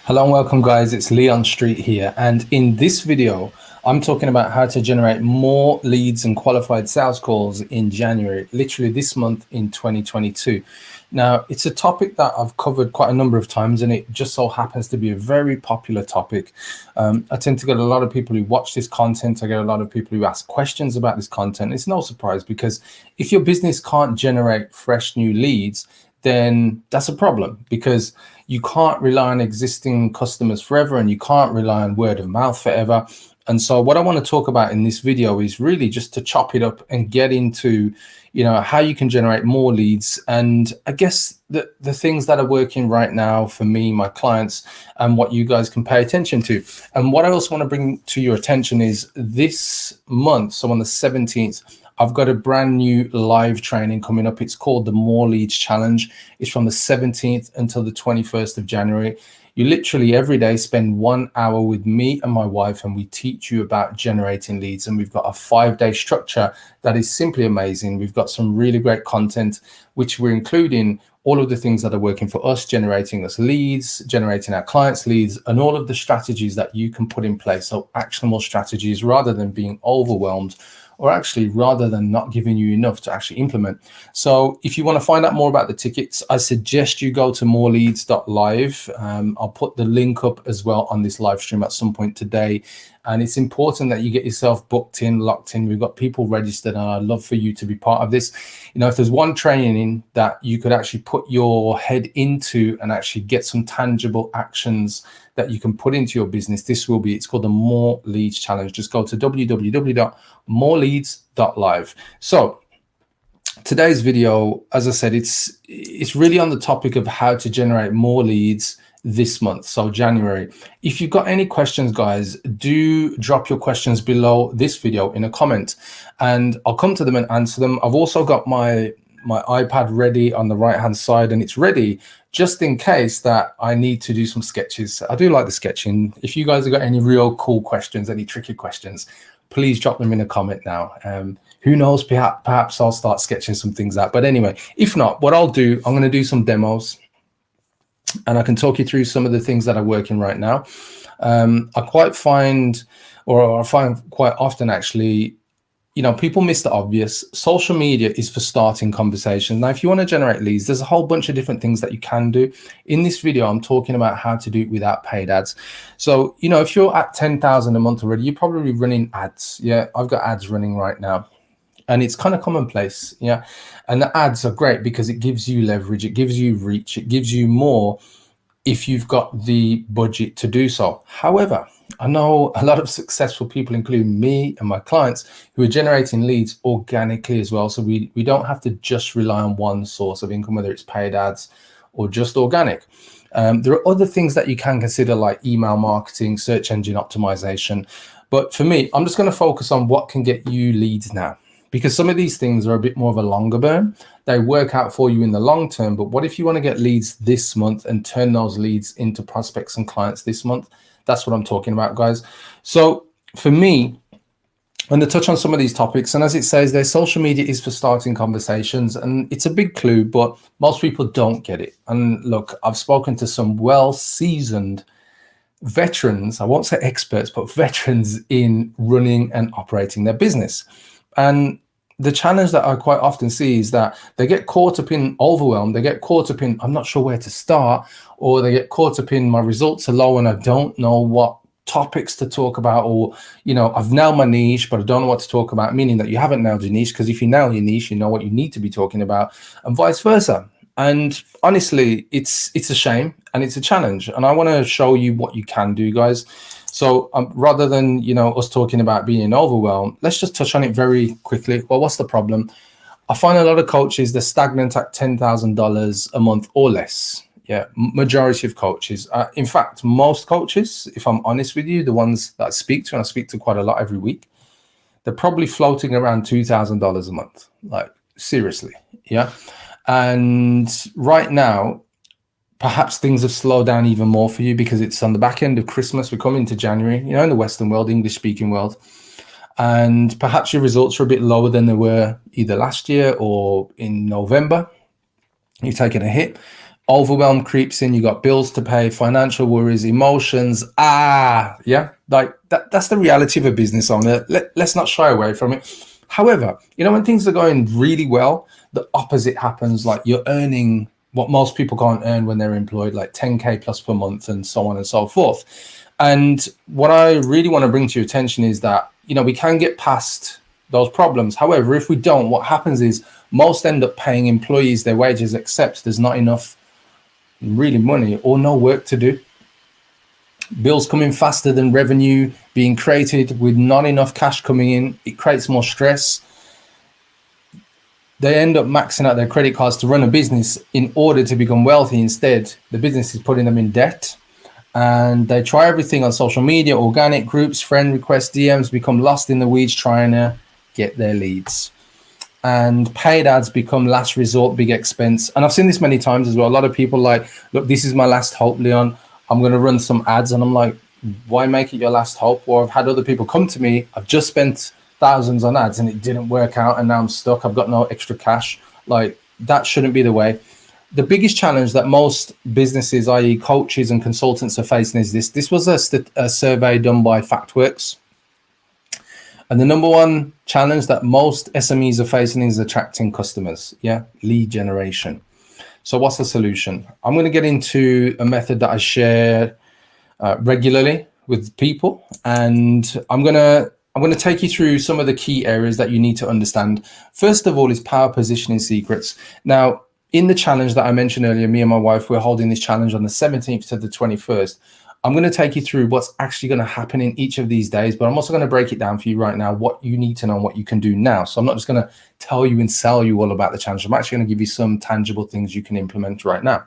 Hello and welcome guys, it's Leon Street here, and in this video I'm talking about how to generate more leads and qualified sales calls in January, literally this month in 2022. Now, it's a topic that I've covered quite a number of times, and it just so happens to be a very popular topic. I tend to get a lot of people who watch this content. I get a lot of people who ask questions about this content. It's no surprise, because if your business can't generate fresh new leads, then that's a problem, because you can't rely on existing customers forever, and you can't rely on word of mouth forever. And so what I want to talk about in this video is really just to chop it up and get into, how you can generate more leads. And I guess the things that are working right now for me, my clients, and what you guys can pay attention to. And what I also want to bring to your attention is this month, so on the 17th, I've got a brand new live training coming up. It's called the More Leads Challenge. It's from the 17th until the 21st of January. You literally every day spend 1 hour with me and my wife, and we teach you about generating leads. And we've got a 5-day structure that is simply amazing. We've got some really great content, which we're including all of the things that are working for us, generating us leads, generating our clients leads, and all of the strategies that you can put in place. So actionable strategies, rather than being overwhelmed, or actually rather than not giving you enough to actually implement. So if you want to find out more about the tickets, I suggest you go to moreleads.live. I'll put the link up as well on this live stream at some point today. And it's important that you get yourself booked in, locked in. We've got people registered, and I'd love for you to be part of this. If there's one training that you could actually put your head into and actually get some tangible actions that you can put into your business, this will be. It's called the More Leads Challenge. Just go to www.moreleads.live. So today's video, as I said, it's really on the topic of how to generate more leads this month, so January. If you've got any questions, guys, do drop your questions below this video in a comment, and I'll come to them and answer them. I've also got my iPad ready on the right hand side, and it's ready just in case that I need to do some sketches. I do like the sketching. If you guys have got any real cool questions, any tricky questions, please drop them in a comment now. Who knows, perhaps I'll start sketching some things out. But anyway, if not, what I'll do, I'm going to do some demos, and I can talk you through some of the things that are working right now. I find quite often, actually, people miss the obvious. Social media is for starting conversations. Now, if you want to generate leads, there's a whole bunch of different things that you can do. In this video, I'm talking about how to do it without paid ads. So, if you're at 10,000 a month already, you're probably running ads. Yeah, I've got ads running right now, and it's kind of commonplace. Yeah, and the ads are great because it gives you leverage, it gives you reach, it gives you more if you've got the budget to do so. However, I know a lot of successful people, including me and my clients, who are generating leads organically as well. So we don't have to just rely on one source of income, whether it's paid ads or just organic. There are other things that you can consider, like email marketing, search engine optimization. But for me, I'm just going to focus on what can get you leads now, because some of these things are a bit more of a longer burn. They work out for you in the long term. But what if you want to get leads this month and turn those leads into prospects and clients this month? That's what I'm talking about, guys. So for me, I'm going to touch on some of these topics. And as it says there, social media is for starting conversations. And it's a big clue, but most people don't get it. And look, I've spoken to some well-seasoned veterans, I won't say experts, but veterans in running and operating their business. And the challenge that I quite often see is that they get caught up in overwhelm. They get caught up in, I'm not sure where to start, or they get caught up in, my results are low and I don't know what topics to talk about, or, I've nailed my niche, but I don't know what to talk about, meaning that you haven't nailed your niche, because if you nail your niche, you know what you need to be talking about, and vice versa. And honestly, it's a shame and it's a challenge. And I want to show you what you can do, guys. So rather than, us talking about being overwhelmed, let's just touch on it very quickly. Well, what's the problem? I find a lot of coaches, they're stagnant at $10,000 a month or less. Yeah, majority of coaches. In fact, most coaches, if I'm honest with you, the ones that I speak to, and I speak to quite a lot every week, they're probably floating around $2,000 a month. Like, seriously. Yeah. And right now, perhaps things have slowed down even more for you because it's on the back end of Christmas. We're coming to January, in the Western world, English speaking world. And perhaps your results are a bit lower than they were either last year or in November. You've taken a hit. Overwhelm creeps in. You got bills to pay, financial worries, emotions. Yeah, like that's the reality of a business owner. Let's not shy away from it. However, when things are going really well, the opposite happens. Like you're earning what most people can't earn when they're employed, like 10K plus per month and so on and so forth. And what I really want to bring to your attention is that, we can get past those problems. However, if we don't, what happens is most end up paying employees their wages, except there's not enough really money or no work to do. Bills coming faster than revenue being created with not enough cash coming in. It creates more stress. They end up maxing out their credit cards to run a business in order to become wealthy. Instead, the business is putting them in debt. And they try everything on social media, organic groups, friend requests, DMs, become lost in the weeds trying to get their leads. And paid ads become last resort, big expense. And I've seen this many times as well. A lot of people like, look, this is my last hope, Leon. I'm going to run some ads. And I'm like, why make it your last hope? Or I've had other people come to me. I've just spent thousands on ads and it didn't work out. And now I'm stuck. I've got no extra cash. Like, that shouldn't be the way. The biggest challenge that most businesses, i.e. coaches and consultants, are facing is this. This was a survey done by FactWorks. And the number one challenge that most SMEs are facing is attracting customers, lead generation. So what's the solution? I'm going to get into a method that I share regularly with people, and I'm going to take you through some of the key areas that you need to understand. First of all is power positioning secrets. Now, in the challenge that I mentioned earlier, me and my wife, we're holding this challenge on the 17th to the 21st. I'm going to take you through what's actually going to happen in each of these days, but I'm also going to break it down for you right now, what you need to know and what you can do now. So I'm not just going to tell you and sell you all about the challenge. I'm actually going to give you some tangible things you can implement right now.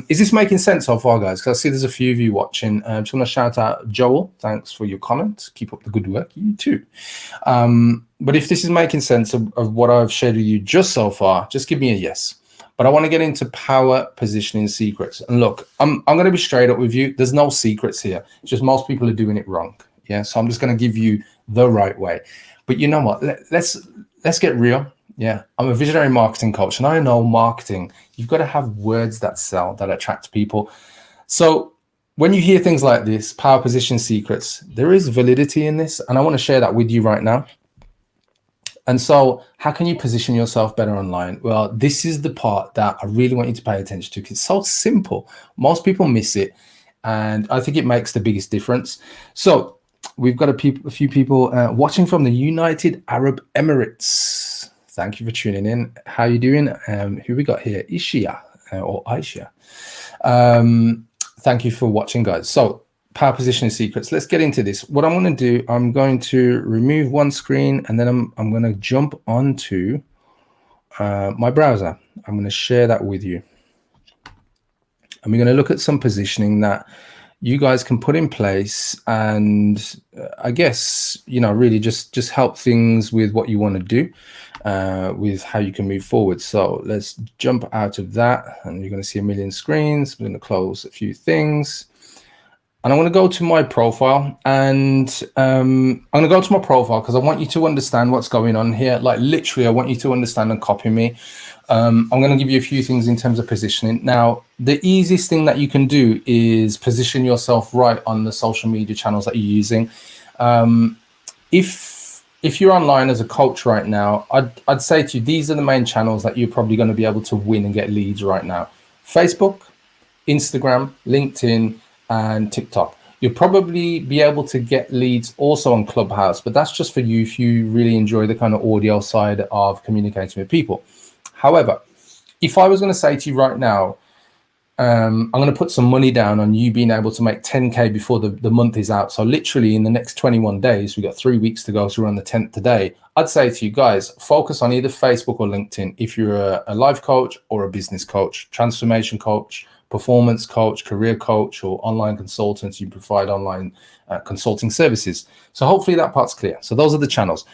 Is this making sense so far, guys? Because I see there's a few of you watching. I just want to shout out Joel. Thanks for your comment. Keep up the good work. You too. But if this is making sense of what I've shared with you just so far, just give me a yes. But I want to get into power positioning secrets. And look, I'm going to be straight up with you. There's no secrets here. It's just most people are doing it wrong. Yeah. So I'm just going to give you the right way. But you know what? Let's get real. Yeah. I'm a visionary marketing coach, and I know marketing, you've got to have words that sell, that attract people. So when you hear things like this, power position secrets, there is validity in this. And I want to share that with you right now. And so how can you position yourself better online? Well, this is the part that I really want you to pay attention to, because it's so simple. Most people miss it. And I think it makes the biggest difference. So we've got a few people watching from the United Arab Emirates. Thank you for tuning in. How are you doing? Who we got here? Ishia or Aisha. Thank you for watching, guys. So power positioning secrets. Let's get into this. What I'm going to do, I'm going to remove one screen, and then I'm going to jump onto my browser. I'm going to share that with you. And we're going to look at some positioning that you guys can put in place, and I guess, really just help things with what you want to do, with how you can move forward. So let's jump out of that, and you're going to see a million screens. I'm going to close a few things. And I want to go to my profile, and I'm going to go to my profile because I want you to understand what's going on here. Like literally, I want you to understand and copy me. I'm going to give you a few things in terms of positioning. Now, the easiest thing that you can do is position yourself right on the social media channels that you're using. If you're online as a coach right now, I'd say to you, these are the main channels that you're probably going to be able to win and get leads right now. Facebook, Instagram, LinkedIn, and TikTok. You'll probably be able to get leads also on Clubhouse, but that's just for you if you really enjoy the kind of audio side of communicating with people. However, if I was going to say to you right now, I'm going to put some money down on you being able to make 10K before the month is out. So literally in the next 21 days, we've got 3 weeks to go, so we're on the 10th today. I'd say to you guys, focus on either Facebook or LinkedIn. If you're a life coach or a business coach, transformation coach, performance coach, career coach, or online consultants, you provide online consulting services. So hopefully that part's clear. So those are the channels.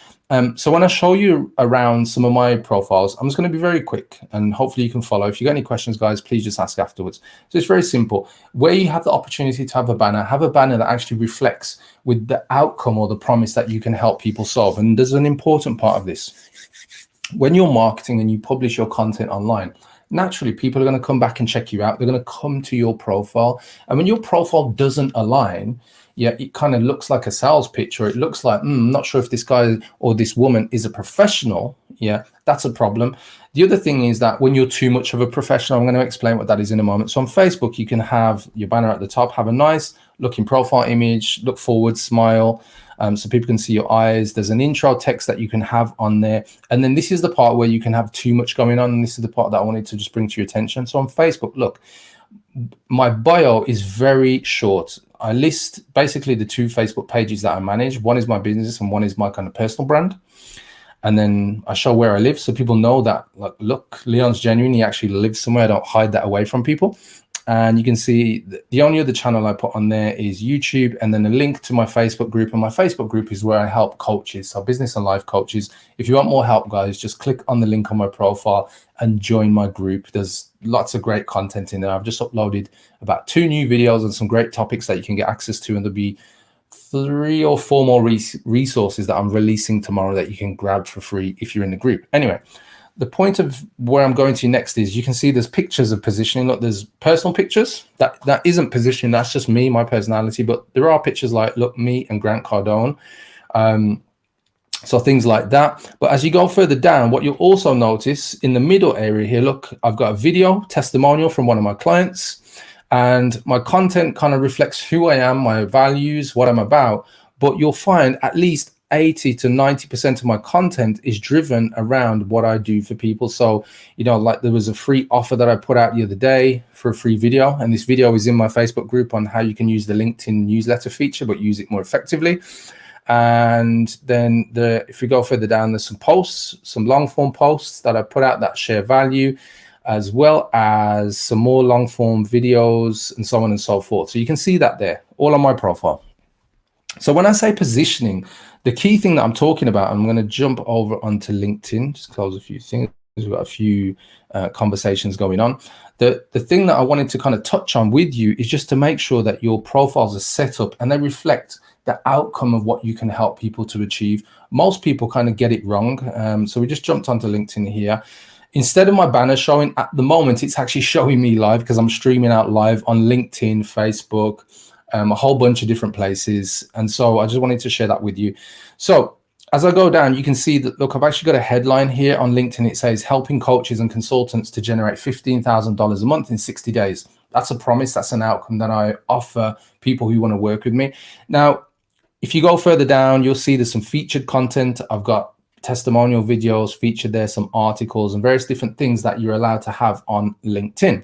So when I show you around some of my profiles, I'm just going to be very quick, and hopefully you can follow. If you got any questions, guys, please just ask afterwards. So it's very simple. Where you have the opportunity to have a banner that actually reflects with the outcome or the promise that you can help people solve. And there's an important part of this. When you're marketing and you publish your content online, naturally people are going to come back and check you out. They're going to come to your profile. And when your profile doesn't align, yeah, it kind of looks like a sales pitch, or it looks like, I'm not sure if this guy or this woman is a professional. Yeah, that's a problem. The other thing is that when you're too much of a professional, I'm going to explain what that is in a moment. So on Facebook, you can have your banner at the top, have a nice looking profile image, look forward, smile, so people can see your eyes. There's an intro text that you can have on there. And then this is the part where you can have too much going on. And this is the part that I wanted to just bring to your attention. So on Facebook, look, my bio is very short. I list basically the two Facebook pages that I manage. One is my business and one is my kind of personal brand. And then I show where I live, so people know that, like, look, Leon's genuine. He actually lives somewhere. I don't hide that away from people. And you can see the only other channel I put on there is YouTube, and then a link to my Facebook group. And my Facebook group is where I help coaches, so business and life coaches. If you want more help, guys, just click on the link on my profile and join my group. There's lots of great content in there. I've just uploaded about 2 new videos and some great topics that you can get access to, and there'll be 3 or 4 more resources that I'm releasing tomorrow that you can grab for free if you're in the group. Anyway, the point of where I'm going to next is you can see there's pictures of positioning. Look, there's personal pictures. That isn't positioning. That's just me, my personality. But there are pictures like, look, me and Grant Cardone. So things like that. But as you go further down, what you'll also notice in the middle area here, look, I've got a video testimonial from one of my clients. And my content kind of reflects who I am, my values, what I'm about. But you'll find at least 80 to 90% of my content is driven around what I do for people. So, you know, like there was a free offer that I put out the other day for a free video. And this video is in my Facebook group on how you can use the LinkedIn newsletter feature, but use it more effectively. And then if we go further down, there's some posts, some long form posts that I put out that share value, as well as some more long form videos and so on and so forth. So you can see that there, all on my profile. So when I say positioning, the key thing that I'm talking about, I'm going to jump over onto LinkedIn, just close a few things. We've got a few conversations going on. The thing that I wanted to kind of touch on with you is just to make sure that your profiles are set up and they reflect the outcome of what you can help people to achieve. Most people kind of get it wrong. So we just jumped onto LinkedIn here. Instead of my banner showing at the moment, it's actually showing me live because I'm streaming out live on LinkedIn, Facebook, a whole bunch of different places. And so I just wanted to share that with you. So as I go down, you can see that, look, I've actually got a headline here on LinkedIn. It says helping coaches and consultants to generate $15,000 a month in 60 days. That's a promise. That's an outcome that I offer people who want to work with me. Now, if you go further down, you'll see there's some featured content. I've got testimonial videos featured there, some articles and various different things that you're allowed to have on LinkedIn.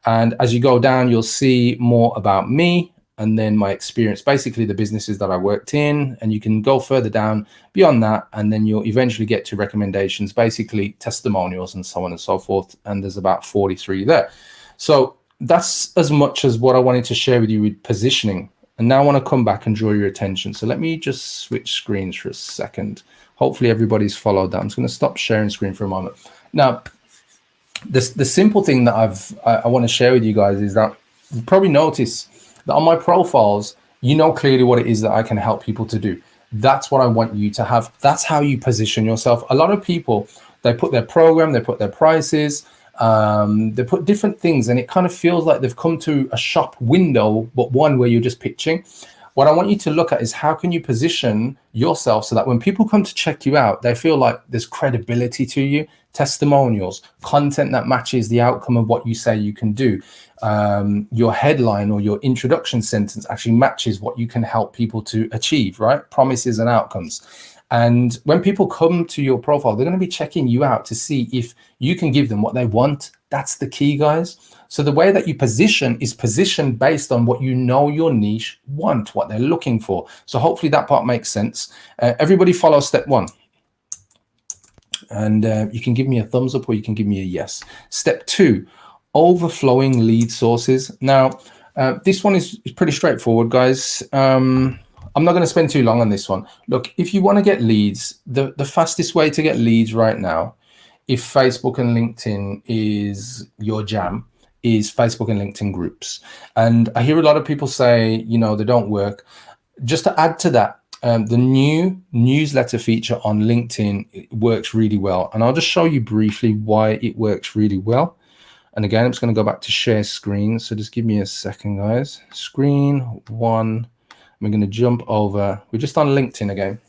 And as you go down, you'll see more about me and then my experience, basically the businesses that I worked in, and you can go further down beyond that, and then you'll eventually get to recommendations, basically testimonials and so on and so forth. And there's about 43 there. So that's as much as what I wanted to share with you with positioning. And now I want to come back and draw your attention. So let me just switch screens for a second. Hopefully everybody's followed that. I'm just going to stop sharing screen for a moment. Now, the simple thing that I want to share with you guys is that you probably notice that on my profiles, you know clearly what it is that I can help people to do. That's what I want you to have. That's how you position yourself. A lot of people, they put their program, they put their prices, they put different things, and it kind of feels like they've come to a shop window, but one where you're just pitching. What I want you to look at is how can you position yourself so that when people come to check you out, they feel like there's credibility to you, testimonials, content that matches the outcome of what you say you can do. Your headline or your introduction sentence actually matches what you can help people to achieve, right? Promises and outcomes. And when people come to your profile, they're going to be checking you out to see if you can give them what they want. That's the key, guys. So the way that you position is positioned based on what you know your niche want, what they're looking for. So hopefully that part makes sense. Everybody follow step 1. And you can give me a thumbs up or you can give me a yes. Step 2, overflowing lead sources. Now, this one is pretty straightforward, guys. I'm not going to spend too long on this one. Look, if you want to get leads, the fastest way to get leads right now, if Facebook and LinkedIn is your jam, is Facebook and LinkedIn groups. And I hear a lot of people say, you know, they don't work. Just to add to that, the new newsletter feature on LinkedIn works really well. And I'll just show you briefly why it works really well. And again, I'm just going to go back to share screen. So just give me a second, guys. Screen one. We're going to jump over. We're just on LinkedIn again.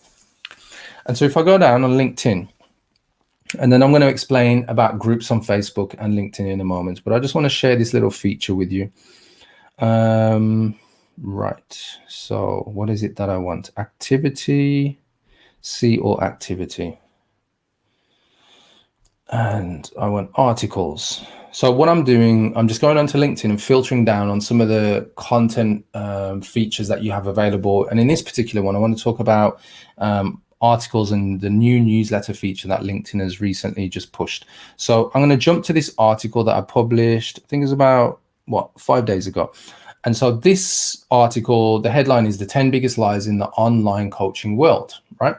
And so if I go down on LinkedIn, and then I'm going to explain about groups on Facebook and LinkedIn in a moment, but I just want to share this little feature with you. Right. So what is it that I want? Activity, see all activity. And I want articles. So what I'm doing, I'm just going onto LinkedIn and filtering down on some of the content features that you have available. And in this particular one, I want to talk about articles and the new newsletter feature that LinkedIn has recently just pushed. So I'm going to jump to this article that I published, I think it was about, 5 days ago. And so this article, the headline is the 10 biggest lies in the online coaching world, right?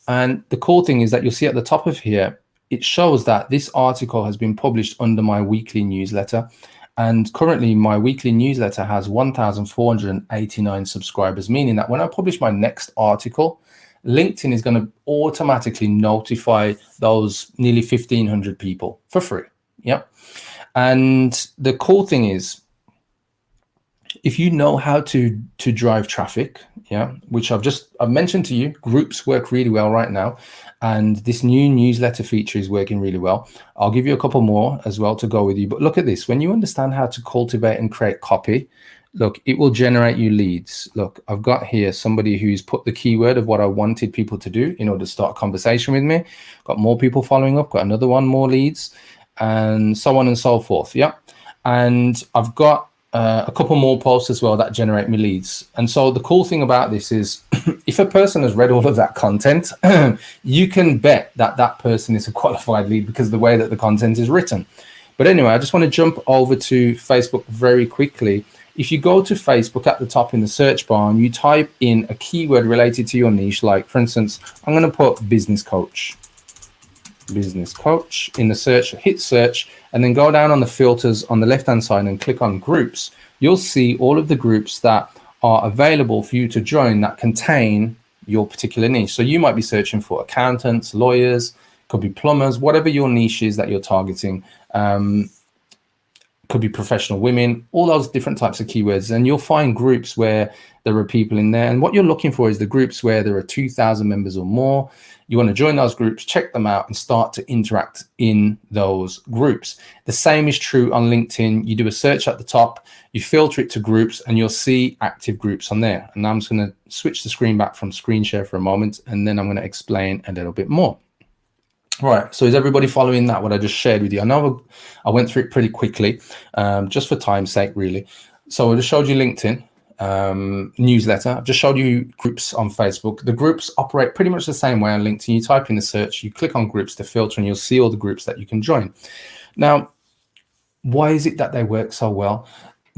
And the cool thing is that you'll see at the top of here, it shows that this article has been published under my weekly newsletter. And currently my weekly newsletter has 1,489 subscribers, meaning that when I publish my next article, LinkedIn is going to automatically notify those nearly 1,500 people for free. Yeah. And the cool thing is, if you know how to drive traffic, yeah, which I've mentioned to you, groups work really well right now. And this new newsletter feature is working really well. I'll give you a couple more as well to go with you. But look at this. When you understand how to cultivate and create copy, look, it will generate you leads. Look, I've got here somebody who's put the keyword of what I wanted people to do in order to start a conversation with me. Got more people following up, got another one, more leads, and so on and so forth. Yeah. And I've got a couple more posts as well that generate me leads. And so the cool thing about this is if a person has read all of that content, you can bet that that person is a qualified lead because of the way that the content is written. But anyway, I just want to jump over to Facebook very quickly. If you go to Facebook at the top in the search bar and you type in a keyword related to your niche, like for instance, I'm going to put business coach in the search, hit search, and then go down on the filters on the left hand side and click on groups. You'll see all of the groups that are available for you to join that contain your particular niche. So you might be searching for accountants, lawyers, could be plumbers, whatever your niche is that you're targeting. Could be professional women, all those different types of keywords. And you'll find groups where there are people in there. And what you're looking for is the groups where there are 2,000 members or more. You want to join those groups, check them out, and start to interact in those groups. The same is true on LinkedIn. You do a search at the top, you filter it to groups, and you'll see active groups on there. And I'm just going to switch the screen back from screen share for a moment, and then I'm going to explain a little bit more. Right, so is everybody following that, what I just shared with you? I know I went through it pretty quickly, just for time's sake, really. So I just showed you LinkedIn newsletter. I've just showed you groups on Facebook. The groups operate pretty much the same way on LinkedIn. You type in the search, you click on groups to filter, and you'll see all the groups that you can join. Now, why is it that they work so well?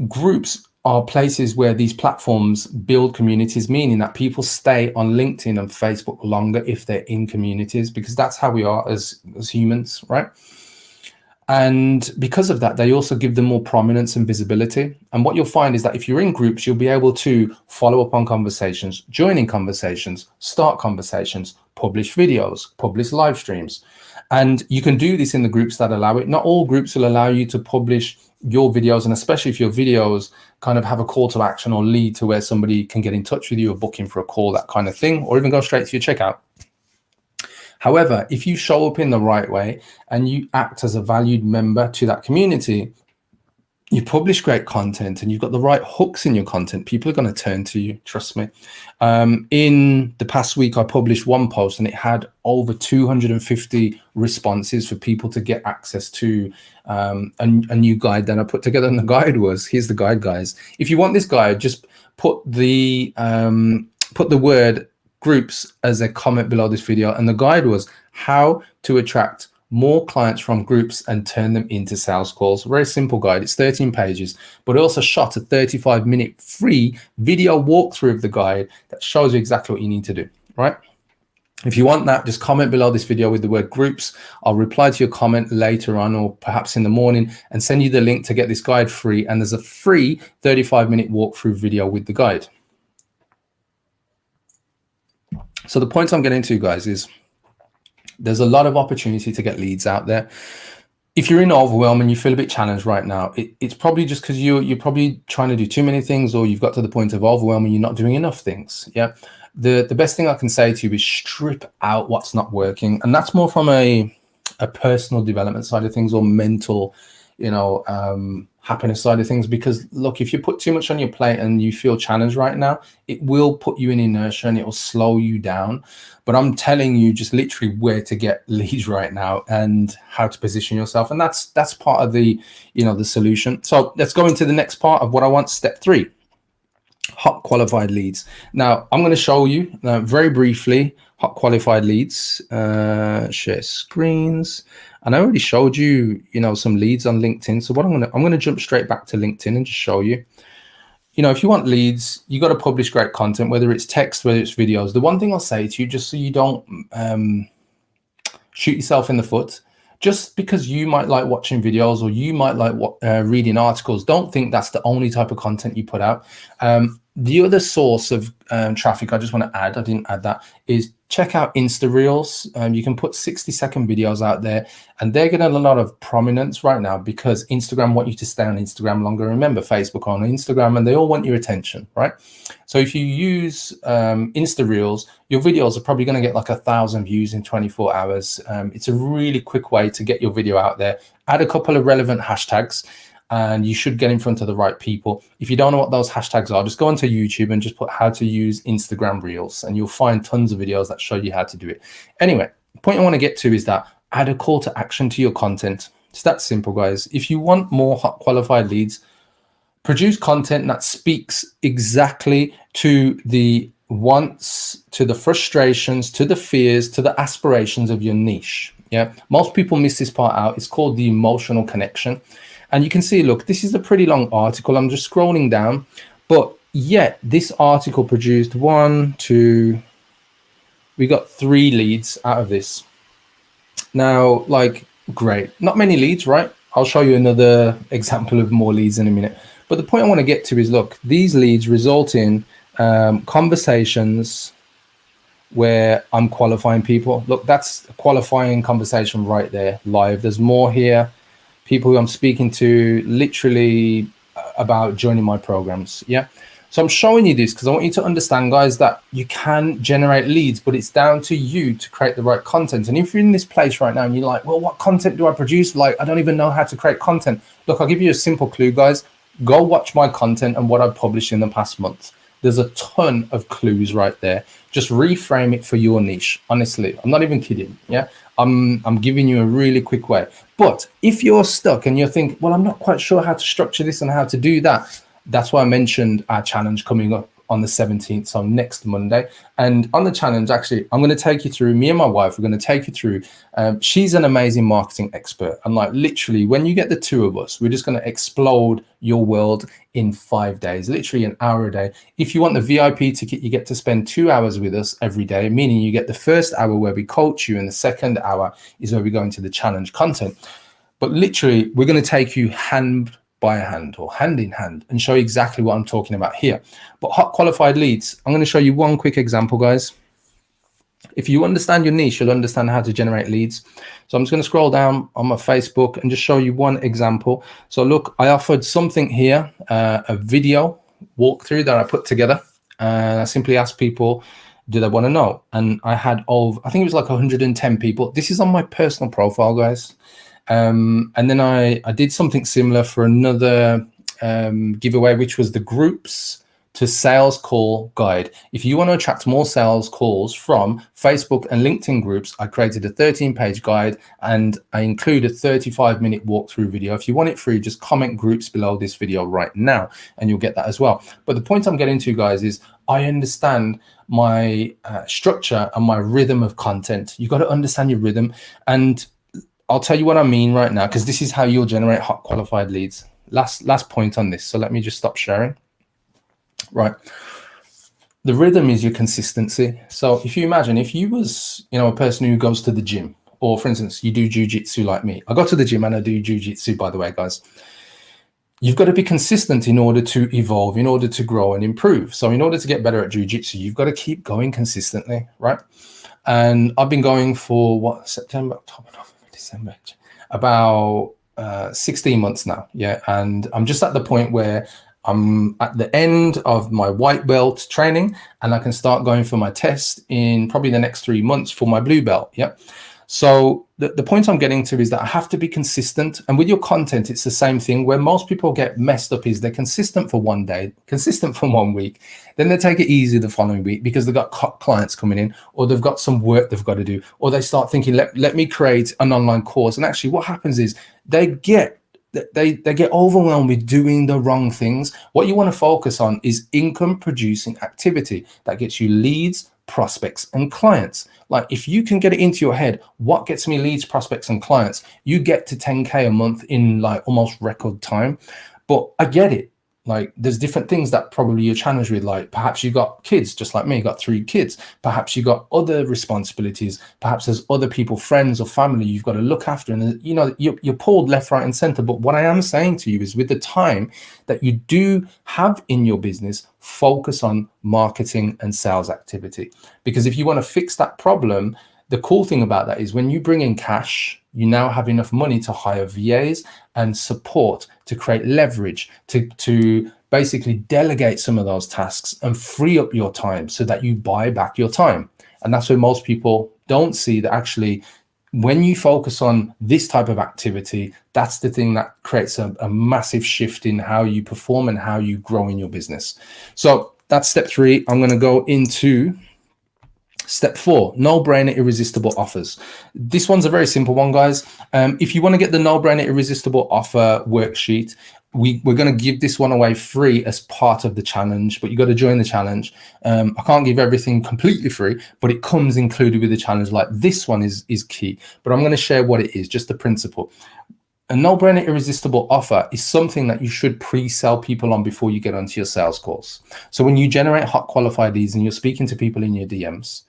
Groups are places where these platforms build communities, meaning that people stay on LinkedIn and Facebook longer if they're in communities, because that's how we are as humans, right? And because of that, they also give them more prominence and visibility. And what you'll find is that if you're in groups, you'll be able to follow up on conversations, join in conversations, start conversations, publish videos, publish live streams. And you can do this in the groups that allow it. Not all groups will allow you to publish your videos, and especially if your videos kind of have a call to action or lead to where somebody can get in touch with you or book in for a call, that kind of thing, or even go straight to your checkout. However, if you show up in the right way and you act as a valued member to that community, you publish great content and you've got the right hooks in your content, people are going to turn to you, trust me. In the past week, I published one post and it had over 250 responses for people to get access to a new guide that I put together. And the guide was, here's the guide, guys. If you want this guide, just put the word groups as a comment below this video. And the guide was how to attract more clients from groups and turn them into sales calls. Very simple guide. It's 13 pages, but I also shot a 35-minute free video walkthrough of the guide that shows you exactly what you need to do, right? If you want that, just comment below this video with the word groups. I'll reply to your comment later on, or perhaps in the morning, and send you the link to get this guide free. And there's a free 35-minute walkthrough video with the guide. So the point I'm getting to, guys, is there's a lot of opportunity to get leads out there. if you're in overwhelm and you feel a bit challenged right now, it's probably just because you're probably trying to do too many things, or you've got to the point of overwhelm and you're not doing enough things. Yeah. The best thing I can say to you is strip out what's not working. And that's more from a personal development side of things, or mental, happiness side of things. Because look, if you put too much on your plate and you feel challenged right now, it will put you in inertia and it will slow you down. But I'm telling you just literally where to get leads right now and how to position yourself. And that's part of the, the solution. So let's go into the next part of what I want. Step 3, hot qualified leads. Now I'm going to show you very briefly hot qualified leads. Share screens. And I already showed you, some leads on LinkedIn. So what I'm going to jump straight back to LinkedIn and just show you. If you want leads, you got to publish great content, whether it's text, whether it's videos. The one thing I'll say to you, just so you don't shoot yourself in the foot, just because you might like watching videos or you might like reading articles, don't think that's the only type of content you put out. The other source of traffic I just want to add, I didn't add that, is check out Insta Reels. You can put 60-second videos out there, and they're getting a lot of prominence right now because Instagram want you to stay on Instagram longer. Remember, Facebook on Instagram, and they all want your attention, right? So if you use Insta Reels, your videos are probably going to get like 1,000 views in 24 hours. It's a really quick way to get your video out there. Add a couple of relevant hashtags, and you should get in front of the right people. If you don't know what those hashtags are, just go onto YouTube and just put how to use Instagram Reels, and you'll find tons of videos that show you how to do it. Anyway, the point I want to get to is that add a call to action to your content. It's that simple, guys. If you want more hot qualified leads, produce content that speaks exactly to the wants, to the frustrations, to the fears, to the aspirations of your niche. Yeah, most people miss this part out. It's called the emotional connection. And you can see, look, this is a pretty long article. I'm just scrolling down, but yet this article produced we got 3 leads out of this. Now, like, great, not many leads, right? I'll show you another example of more leads in a minute. But the point I want to get to is, look, these leads result in conversations where I'm qualifying people. Look, that's a qualifying conversation right there, live. There's more here. People who I'm speaking to literally about joining my programs. Yeah. So I'm showing you this because I want you to understand, guys, that you can generate leads, but it's down to you to create the right content. And if you're in this place right now and you're like, well, what content do I produce? Like, I don't even know how to create content. Look, I'll give you a simple clue, guys. Go watch my content and what I've published in the past month. There's a ton of clues right there. Just reframe it for your niche. Honestly, I'm not even kidding. Yeah. I'm giving you a really quick way. But if you're stuck and you're thinking, well, I'm not quite sure how to structure this and how to do that, that's why I mentioned our challenge coming up on the 17th, so next Monday. And on the challenge, actually, I'm going to take you through, me and my wife, we're going to take you through, she's an amazing marketing expert. And like literally, when you get the 2 of us, we're just going to explode your world in 5 days, literally an hour a day. If you want the VIP ticket, you get to spend 2 hours with us every day, meaning you get the first hour where we coach you, and the second hour is where we go into the challenge content. But literally, we're going to take you hand by hand or hand in hand and show you exactly what I'm talking about here. But hot qualified leads, I'm going to show you one quick example, guys. If you understand your niche, you'll understand how to generate leads. So I'm just going to scroll down on my Facebook and just show you one example. So look, I offered something here, a video walkthrough that I put together. And I simply asked people, do they want to know? And I had I think it was like 110 people. This is on my personal profile, guys. And then I did something similar for another giveaway, which was the groups to sales call guide. If you want to attract more sales calls from Facebook and LinkedIn groups, I created a 13-page guide, and I include a 35-minute walkthrough video. If you want it free, just comment groups below this video right now and you'll get that as well. But the point I'm getting to, guys, is I understand my structure and my rhythm of content. You've got to understand your rhythm. And I'll tell you what I mean right now, because this is how you'll generate hot qualified leads. Last point on this. So let me just stop sharing. Right. The rhythm is your consistency. So if you imagine, if you was, a person who goes to the gym, or for instance, you do jiu-jitsu like me. I go to the gym and I do jiu-jitsu, by the way, guys. You've got to be consistent in order to evolve, in order to grow and improve. So in order to get better at jiu-jitsu, you've got to keep going consistently, right? And I've been going for September, October, November, December. about 16 months now. Yeah. And I'm just at the point where I'm at the end of my white belt training, and I can start going for my test in probably the next 3 months for my blue belt. Yeah. So the point I'm getting to is that I have to be consistent. And with your content, it's the same thing. Where most people get messed up is they're consistent for one day, consistent for 1 week. Then they take it easy the following week because they've got clients coming in, or they've got some work they've got to do, or they start thinking, let me create an online course. And actually what happens is they get overwhelmed with doing the wrong things. What you want to focus on is income producing activity that gets you leads, prospects, and clients. Like if you can get it into your head, what gets me leads, prospects, and clients, you get to 10K a month in like almost record time. But I get it. Like there's different things that probably you're challenged with. Like perhaps you got kids, just like me, you got 3 kids. Perhaps you got other responsibilities. Perhaps there's other people, friends or family you've got to look after. And you know, you're pulled left, right, and center. But what I am saying to you is with the time that you do have in your business, focus on marketing and sales activity. Because if you want to fix that problem, the cool thing about that is when you bring in cash, you now have enough money to hire VAs and support, to create leverage, to basically delegate some of those tasks and free up your time so that you buy back your time. And that's where most people don't see that actually when you focus on this type of activity, that's the thing that creates a massive shift in how you perform and how you grow in your business. So that's step 3. I'm going to go into step 4, no-brainer irresistible offers. This one's a very simple one, guys. If you want to get the no-brainer irresistible offer worksheet, we're going to give this one away free as part of the challenge, but you got to join the challenge. I can't give everything completely free, but it comes included with the challenge. Like this one is key, but I'm going to share what it is, just the principle. A no-brainer irresistible offer is something that you should pre-sell people on before you get onto your sales calls. So when you generate hot qualified leads and you're speaking to people in your DMs,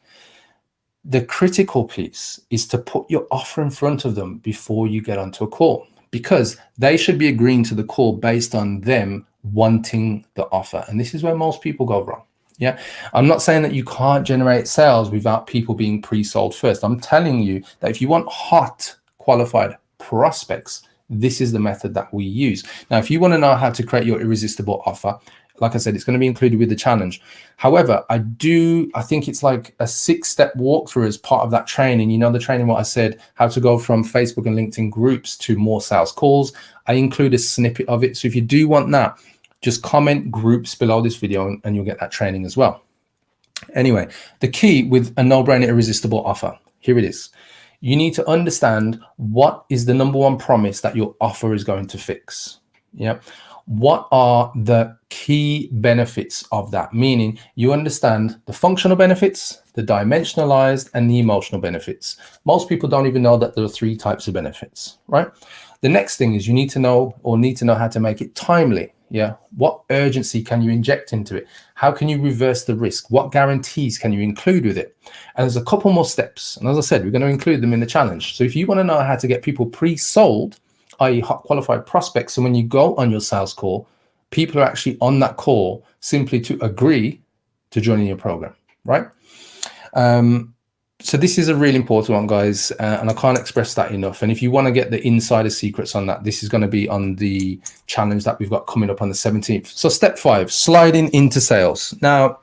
the critical piece is to put your offer in front of them before you get onto a call, because they should be agreeing to the call based on them wanting the offer. And this is where most people go wrong. Yeah, I'm not saying that you can't generate sales without people being pre-sold first. I'm telling you that if you want hot qualified prospects, this is the method that we use. Now, if you want to know how to create your irresistible offer, like I said, it's going to be included with the challenge. However, I think it's like a 6-step walkthrough as part of that training. You know, the training, what I said, how to go from Facebook and LinkedIn groups to more sales calls. I include a snippet of it. So if you do want that, just comment groups below this video and you'll get that training as well. Anyway, the key with a no-brainer irresistible offer, here it is. You need to understand what is the number 1 promise that your offer is going to fix. Yeah. What are the key benefits of that? Meaning you understand the functional benefits, the dimensionalized, and the emotional benefits. Most people don't even know that there are 3 types of benefits, right? The next thing is you need to know how to make it timely. Yeah. What urgency can you inject into it? How can you reverse the risk? What guarantees can you include with it? And there's a couple more steps. And as I said, we're going to include them in the challenge. So if you want to know how to get people pre-sold, i.e. hot qualified prospects, so when you go on your sales call, people are actually on that call simply to agree to joining your program, right? So this is a really important one, guys, and I can't express that enough. And if you want to get the insider secrets on that, this is going to be on the challenge that we've got coming up on the 17th. So step 5, sliding into sales. Now,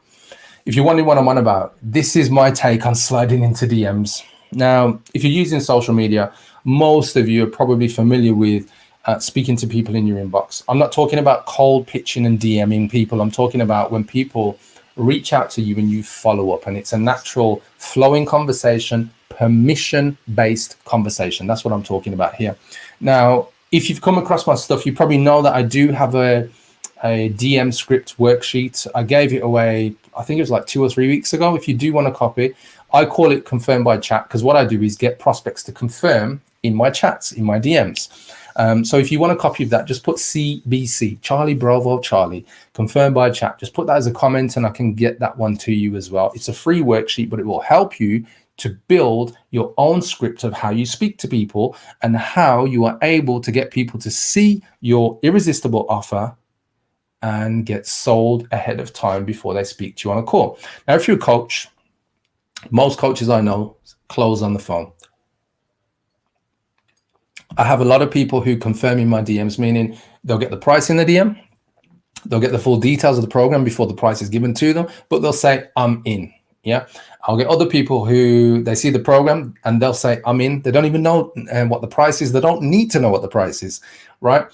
if you're wondering what I'm on about, this is my take on sliding into DMs. Now, if you're using social media, most of you are probably familiar with speaking to people in your inbox. I'm not talking about cold pitching and DMing people. I'm talking about when people reach out to you and you follow up, and it's a natural flowing conversation, permission-based conversation. That's what I'm talking about here. Now, if you've come across my stuff, you probably know that I do have a DM script worksheet. I gave it away, I think it was like 2 or 3 weeks ago. If you do want a copy, I call it confirm by chat, because what I do is get prospects to confirm in my chats, in my DMs. So if you want a copy of that, just put CBC, Charlie Bravo Charlie, confirm by chat. Just put that as a comment and I can get that one to you as well. It's a free worksheet, but it will help you to build your own script of how you speak to people and how you are able to get people to see your irresistible offer and get sold ahead of time before they speak to you on a call. Now, if you're a coach, most coaches I know close on the phone. I have a lot of people who confirm in my DMs, meaning they'll get the price in the DM, they'll get the full details of the program before the price is given to them, but they'll say, I'm in. Yeah. I'll get other people who they see the program and they'll say, I'm in. They don't even know what the price is. They don't need to know what the price is, right?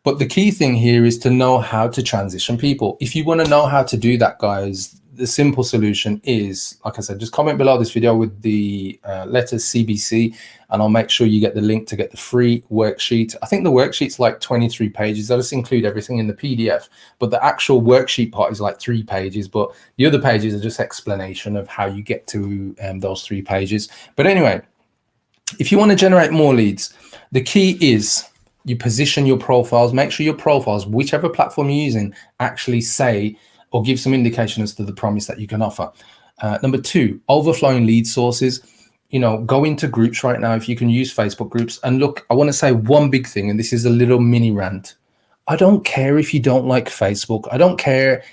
But the key thing here is to know how to transition people. If you want to know how to do that, guys, the simple solution is, like I said, just comment below this video with the letters CBC, and I'll make sure you get the link to get the free worksheet. I think the worksheet's like 23 pages. I'll just include everything in the PDF, but the actual worksheet part is like 3 pages, but the other pages are just explanation of how you get to those 3 pages. But anyway, if you want to generate more leads, the key is you position your profiles. Make sure your profiles, whichever platform you're using, actually say or give some indication as to the promise that you can offer. Number 2, overflowing lead sources. You know, go into groups right now if you can use Facebook groups. And look, I want to say one big thing, and this is a little mini rant. I don't care if you don't like Facebook. I don't care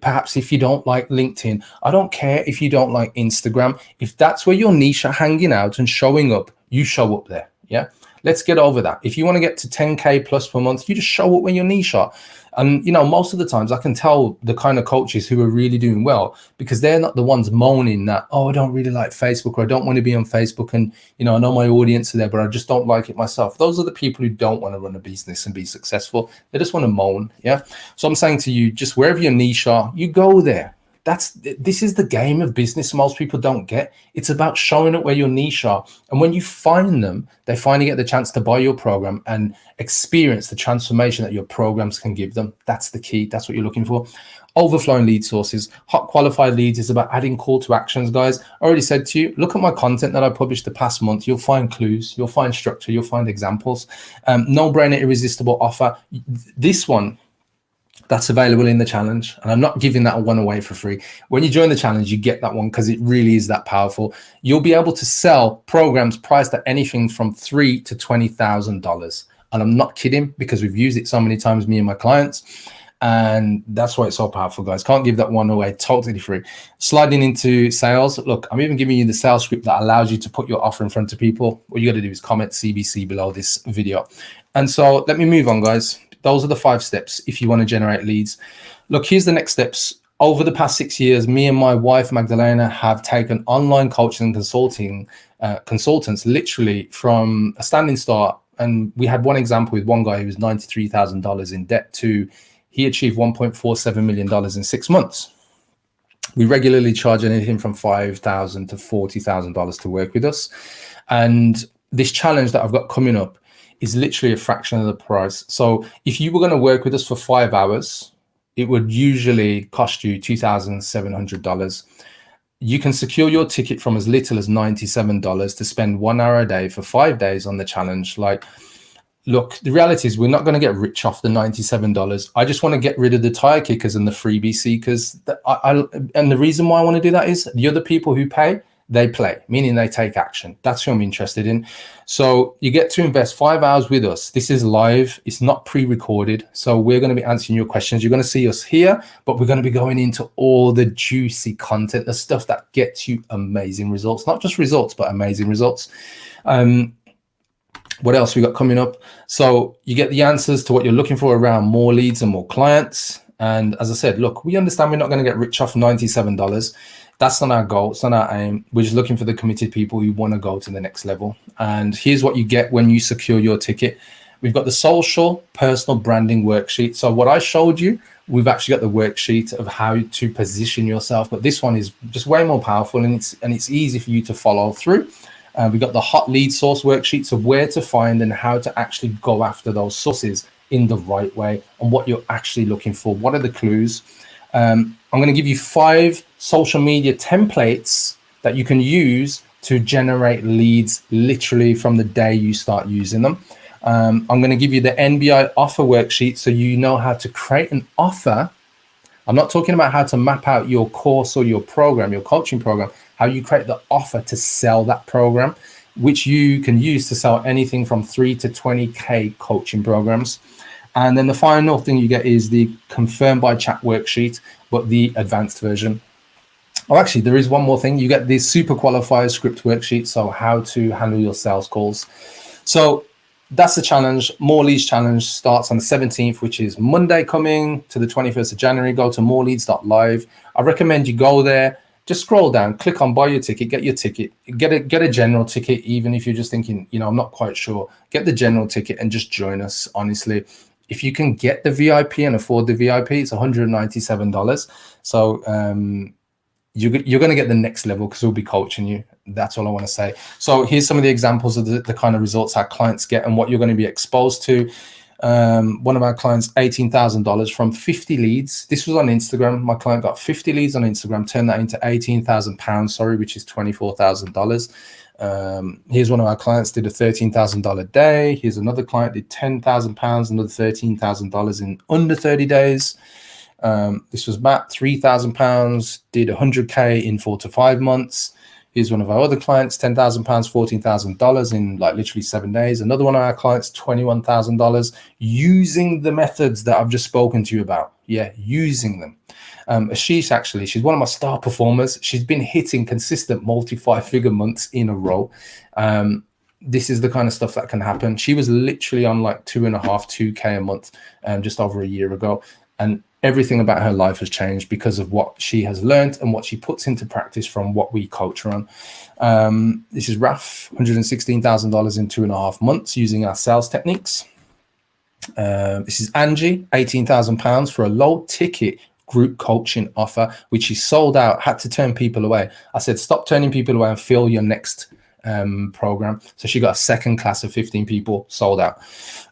perhaps if you don't like LinkedIn. I don't care if you don't like Instagram. If that's where your niche are hanging out and showing up, you show up there. Yeah. Let's get over that. If you want to get to 10K plus per month, you just show up where your niche are. And, you know, most of the times I can tell the kind of coaches who are really doing well, because they're not the ones moaning that, oh, I don't really like Facebook, or I don't want to be on Facebook. And, you know, I know my audience are there, but I just don't like it myself. Those are the people who don't want to run a business and be successful. They just want to moan. Yeah. So I'm saying to you, just wherever your niche are, you go there. This is the game of business most people don't get. It's about showing up where your niche are. And when you find them, they finally get the chance to buy your program and experience the transformation that your programs can give them. That's the key. That's what you're looking for. Overflowing lead sources. Hot qualified leads is about adding call to actions, guys. I already said to you, look at my content that I published the past month. You'll find clues, you'll find structure, you'll find examples. No-brainer irresistible offer. This one, that's available in the challenge, and I'm not giving that one away for free. When you join the challenge, you get that one because it really is that powerful. You'll be able to sell programs priced at anything from $3,000 to $20,000, and I'm not kidding, because we've used it so many times, me and my clients, and that's why it's so powerful, guys. Can't give that one away totally free. Sliding into sales, look, I'm even giving you the sales script that allows you to put your offer in front of people. What you got to do is comment CBC below this video. And so let me move on, guys. Those are the 5 steps if you want to generate leads. Look, here's the next steps. Over the past 6 years, me and my wife, Magdalena, have taken online coaching and consulting consultants literally from a standing start. And we had one example with one guy who was $93,000 in debt to he achieved $1.47 million in 6 months. We regularly charge anything from $5,000 to $40,000 to work with us. And this challenge that I've got coming up is literally a fraction of the price. So if you were going to work with us for 5 hours, it would usually cost you $2,700. You can secure your ticket from as little as $97 to spend 1 hour a day for 5 days on the challenge. Like, look, the reality is we're not going to get rich off the $97. I just want to get rid of the tire kickers and the freebie seekers. And the reason why I want to do that is the other people who pay, they play, meaning they take action. That's who I'm interested in. So you get to invest 5 hours with us. This is live. It's not pre-recorded. So we're going to be answering your questions. You're going to see us here, but we're going to be going into all the juicy content, the stuff that gets you amazing results, not just results, but amazing results. What else we got coming up? So you get the answers to what you're looking for around more leads and more clients. And as I said, look, we understand we're not going to get rich off $97. That's not our goal. It's not our aim. We're just looking for the committed people who want to go to the next level. And here's what you get when you secure your ticket. We've got the social personal branding worksheet. So what I showed you, we've actually got the worksheet of how to position yourself. But this one is just way more powerful, and it's easy for you to follow through. We've got the hot lead source worksheets of where to find and how to actually go after those sources in the right way and what you're actually looking for. What are the clues? I'm going to give you 5 social media templates that you can use to generate leads literally from the day you start using them. I'm going to give you the NBI offer worksheet so you know how to create an offer. I'm not talking about how to map out your course or your program, your coaching program, how you create the offer to sell that program, which you can use to sell anything from 3 to 20K coaching programs. And then the final thing you get is the confirm by chat worksheet, but the advanced version. Oh, actually, there is one more thing. You get the super qualifier script worksheet. So how to handle your sales calls. So that's the challenge. More Leads challenge starts on the 17th, which is Monday coming, to the 21st of January. Go to moreleads.live. I recommend you go there. Just scroll down, click on buy your ticket, get your ticket, get a general ticket. Even if you're just thinking, you know, I'm not quite sure, get the general ticket and just join us. Honestly, if you can get the VIP and afford the VIP, it's $197. So you're going to get the next level because we'll be coaching you. That's all I want to say. So here's some of the examples of the kind of results our clients get and what you're going to be exposed to. One of our clients, $18,000 from 50 leads. This was on Instagram. My client got 50 leads on Instagram, turned that into £18,000, sorry, which is $24,000. Here's one of our clients did a $13,000 day. Here's another client did £10,000, another $13,000 in under 30 days. This was Matt, £3,000, did 100K in 4 to 5 months. Here's one of our other clients, £10,000, $14,000 in like literally 7 days. Another one of our clients, $21,000, using the methods that I've just spoken to you about. Yeah, using them. Ashish, actually, she's one of my star performers. She's been hitting consistent multi-5-figure months in a row. This is the kind of stuff that can happen. She was literally on like 2.5, 2K a month just over a year ago. And everything about her life has changed because of what she has learned and what she puts into practice from what we coach her on. This is Raf, $116,000 in 2.5 months using our sales techniques. This is Angie, £18,000 for a low ticket group coaching offer, which she sold out, had to turn people away. I said, stop turning people away and fill your next program. So she got a second class of 15 people, sold out.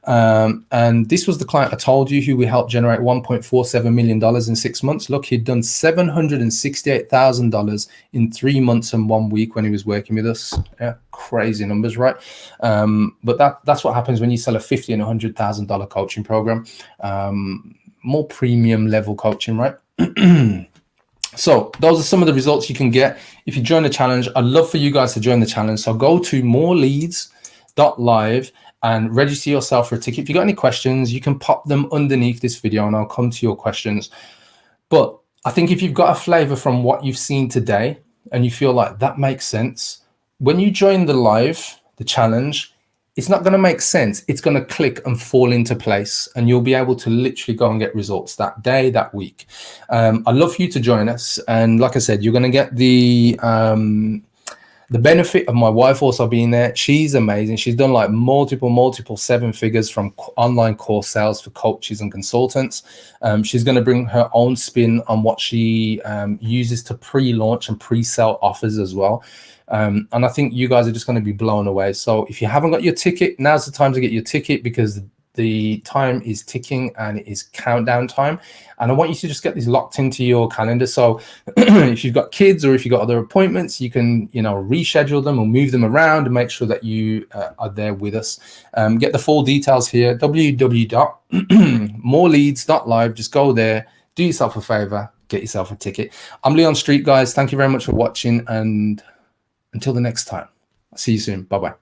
And this was the client I told you who we helped generate $1.47 million in 6 months. Look, he'd done $768,000 in 3 months and 1 week when he was working with us. Yeah, crazy numbers, right? But that's what happens when you sell a $50,000 and $100,000 coaching program. More premium level coaching, right? So those are some of the results you can get if you join the challenge. I'd love for you guys to join the challenge. So go to moreleads.live and register yourself for a ticket. If you got any questions, you can pop them underneath this video and I'll come to your questions. But I think if you've got a flavor from what you've seen today and you feel like that makes sense, when you join the challenge, it's not going to make sense. It's going to click and fall into place and you'll be able to literally go and get results that day, that week. I'd love for you to join us. And like I said, you're going to get the benefit of my wife also being there. She's amazing. She's done like multiple 7 figures from online course sales for coaches and consultants. She's going to bring her own spin on what she uses to pre-launch and pre-sell offers as well. And I think you guys are just going to be blown away. So if you haven't got your ticket, now's the time to get your ticket because the time is ticking and it is countdown time. And I want you to just get this locked into your calendar. So if you've got kids or if you've got other appointments, you can, reschedule them or move them around and make sure that you are there with us. Get the full details here, www.moreleads.live. Just go there, do yourself a favor, get yourself a ticket. I'm Leon Street, guys. Thank you very much for watching. And until the next time, I'll see you soon. Bye-bye.